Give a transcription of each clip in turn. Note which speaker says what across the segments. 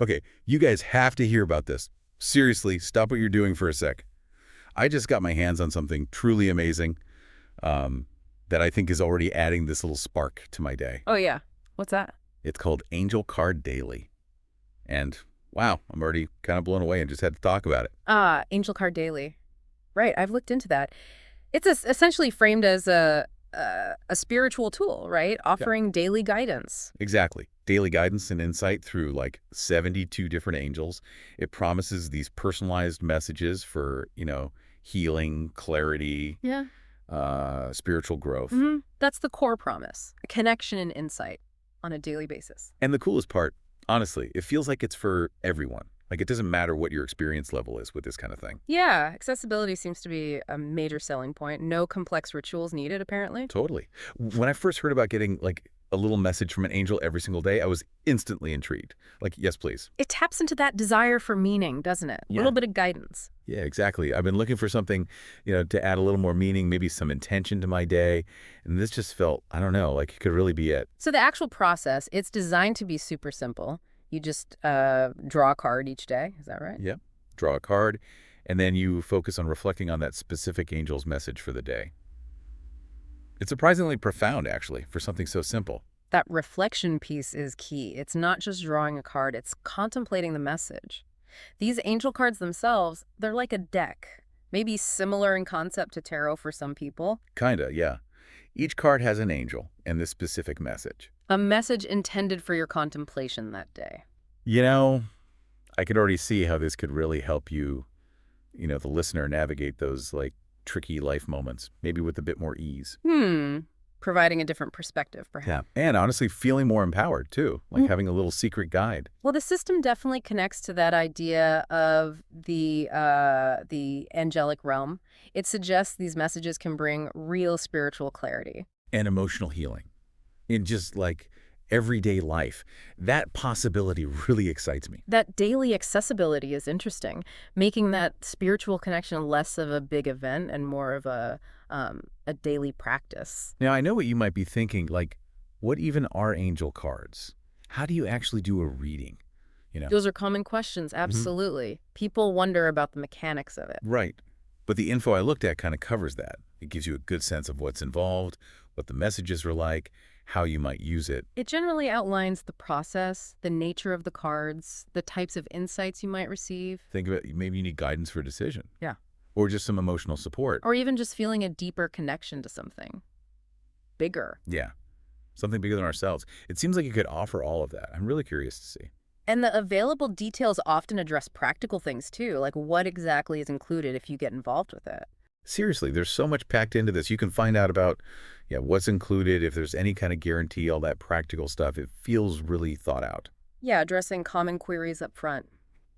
Speaker 1: Okay, you guys have to hear about this. Seriously, stop what you're doing for a sec. I just got my hands on something truly amazing um, that I think is already adding this little spark to my day.
Speaker 2: Oh, yeah. What's that?
Speaker 1: It's called Angel Card Daily. And wow, I'm already kind of blown away and just had to talk about it.
Speaker 2: Angel Card Daily. Right, I've looked into that. It's essentially framed as a spiritual tool, right?
Speaker 1: Yeah,
Speaker 2: Offering daily guidance.
Speaker 1: exactly. Daily guidance and insight through like 72 different angels. It promises these personalized messages for, healing, clarity,
Speaker 2: Yeah.
Speaker 1: spiritual growth.
Speaker 2: That's the core promise, a connection and insight on a daily basis.
Speaker 1: And the coolest part, honestly, it feels like it's for everyone. Like it doesn't matter what your experience level is with this kind of thing.
Speaker 2: Yeah, accessibility seems to be a major selling point. No complex rituals needed, apparently.
Speaker 1: Totally. When I first heard about getting like a little message from an angel every single day, I was instantly intrigued. Like, yes, please.
Speaker 2: It taps into that desire for meaning, doesn't it? A
Speaker 1: Yeah.
Speaker 2: little bit of guidance.
Speaker 1: Yeah, exactly. I've been looking for something, to add a little more meaning, maybe some intention to my day. And this just felt, I don't know, like it could really be it.
Speaker 2: So the actual process, it's designed to be super simple. You just draw a card each day. Is that right?
Speaker 1: Yep. Draw a card, and then you focus on reflecting on that specific angel's message for the day. It's surprisingly profound, actually, for something so simple.
Speaker 2: That reflection piece is key. It's not just drawing a card, it's contemplating the message. These angel cards themselves, they're like a deck, maybe similar in concept to tarot for some people.
Speaker 1: Kinda, yeah. Each card has an angel and this specific message.
Speaker 2: A message intended for your contemplation that day.
Speaker 1: You know, I could already see how this could really help you, the listener, navigate those, like, tricky life moments, maybe with a bit more ease.
Speaker 2: Providing a different perspective,
Speaker 1: Yeah.
Speaker 2: perhaps.
Speaker 1: And honestly, feeling more empowered, too, like having a little secret guide.
Speaker 2: Well, the system definitely connects to that idea of the angelic realm. It suggests these messages can bring real spiritual clarity.
Speaker 1: And emotional healing in just, like, everyday life. That possibility really excites me.
Speaker 2: That daily accessibility is interesting, making that spiritual connection less of a big event and more of a daily practice.
Speaker 1: Now, I know what you might be thinking, like, what even are angel cards? How do you actually do a reading?
Speaker 2: Those are common questions, absolutely. People wonder about the mechanics of it.
Speaker 1: Right. But the info I looked at kind of covers that. It gives you a good sense of what's involved, what the messages are like, how you might use it.
Speaker 2: It generally outlines the process, the nature of the cards, the types of insights you might receive.
Speaker 1: Think of it, maybe you need guidance for a decision.
Speaker 2: Yeah.
Speaker 1: Or just some emotional support.
Speaker 2: Or even just feeling a deeper connection to something bigger.
Speaker 1: Yeah. Something bigger than ourselves. It seems like it could offer all of that. I'm really curious to see.
Speaker 2: And the available details often address practical things too, like what exactly is included if you get involved with it.
Speaker 1: Seriously, there's so much packed into this. You can find out about what's included, if there's any kind of guarantee, all that practical stuff. It feels really thought out.
Speaker 2: Yeah, addressing common queries up front.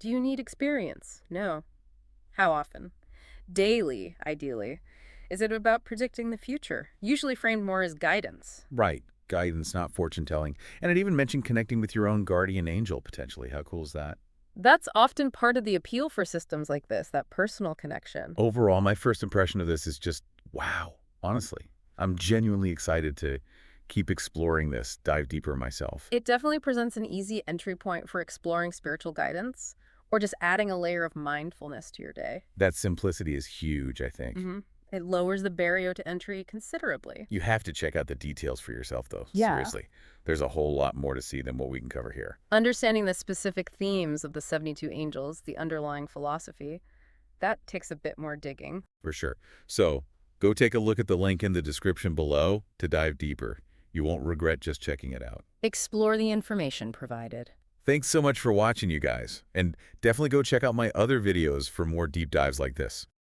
Speaker 2: Do you need experience? No. How often? Daily, ideally. Is it about predicting the future? Usually framed more as guidance.
Speaker 1: Right. Guidance, not fortune telling. And it even mentioned connecting with your own guardian angel, potentially. How cool is that?
Speaker 2: That's often part of the appeal for systems like this, that personal connection.
Speaker 1: Overall, my first impression of this is just, wow, honestly. I'm genuinely excited to keep exploring this, dive deeper myself.
Speaker 2: It definitely presents an easy entry point for exploring spiritual guidance or just adding a layer of mindfulness to your day.
Speaker 1: That simplicity is huge, I think.
Speaker 2: It lowers the barrier to entry considerably.
Speaker 1: You have to check out the details for yourself, though.
Speaker 2: Yeah.
Speaker 1: Seriously. There's a whole lot more to see than what we can cover here.
Speaker 2: Understanding the specific themes of the 72 angels, the underlying philosophy, that takes a bit more digging.
Speaker 1: For sure. So, go take a look at the link in the description below to dive deeper. You won't regret just checking it out.
Speaker 2: Explore the information provided.
Speaker 1: Thanks so much for watching, you guys. And definitely go check out my other videos for more deep dives like this.